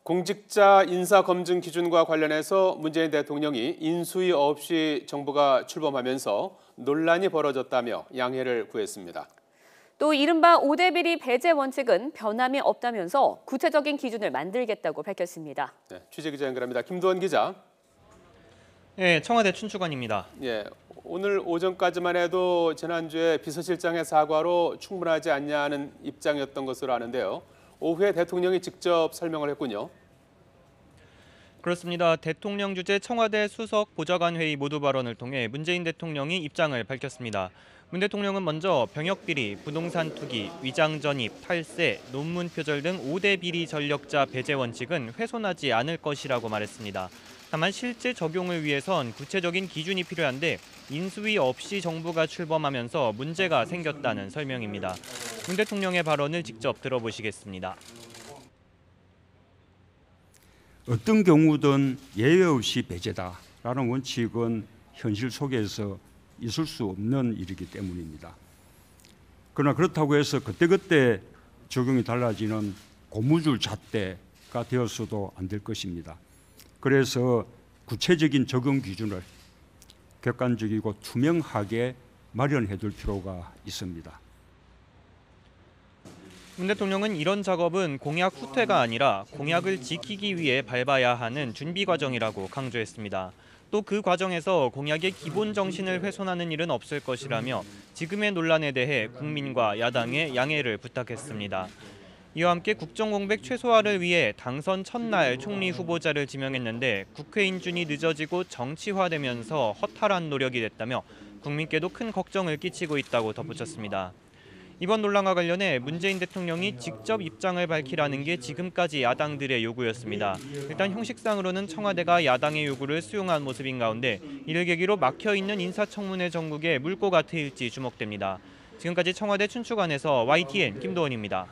공직자 인사검증 기준과 관련해서 문재인 대통령이 인수위 없이 정부가 출범하면서 논란이 벌어졌다며 양해를 구했습니다. 또 이른바 5대 비리 배제 원칙은 변함이 없다면서 구체적인 기준을 만들겠다고 밝혔습니다. 네, 취재기자 연결합니다. 김도원 기자. 네, 청와대 춘추관입니다. 예, 오늘 오전까지만 해도 지난주에 비서실장의 사과로 충분하지 않냐는 입장이었던 것으로 아는데요. 오후에 대통령이 직접 설명을 했군요. 그렇습니다. 대통령 주재 청와대 수석 보좌관 회의 모두 발언을 통해 문재인 대통령이 입장을 밝혔습니다. 문 대통령은 먼저 병역비리, 부동산 투기, 위장 전입, 탈세, 논문 표절 등 5대 비리 전력자 배제 원칙은 훼손하지 않을 것이라고 말했습니다. 다만 실제 적용을 위해선 구체적인 기준이 필요한데 인수위 없이 정부가 출범하면서 문제가 생겼다는 설명입니다. 문 대통령의 발언을 직접 들어보시겠습니다. 어떤 경우든 예외 없이 배제다라는 원칙은 현실 속에서 있을 수 없는 일이기 때문입니다. 그러나 그렇다고 해서 그때그때 적용이 달라지는 고무줄 잣대가 되어서도 안 될 것입니다. 그래서 구체적인 적용 기준을 객관적이고 투명하게 마련해 둘 필요가 있습니다. 문 대통령은 이런 작업은 공약 후퇴가 아니라 공약을 지키기 위해 밟아야 하는 준비 과정이라고 강조했습니다. 또 그 과정에서 공약의 기본 정신을 훼손하는 일은 없을 것이라며 지금의 논란에 대해 국민과 야당에 양해를 부탁했습니다. 이와 함께 국정공백 최소화를 위해 당선 첫날 총리 후보자를 지명했는데 국회 인준이 늦어지고 정치화되면서 허탈한 노력이 됐다며 국민께도 큰 걱정을 끼치고 있다고 덧붙였습니다. 이번 논란과 관련해 문재인 대통령이 직접 입장을 밝히라는 게 지금까지 야당들의 요구였습니다. 일단 형식상으로는 청와대가 야당의 요구를 수용한 모습인 가운데 이를 계기로 막혀있는 인사청문회 전국에 물꼬가 트일지 주목됩니다. 지금까지 청와대 춘추관에서 YTN 김도원입니다.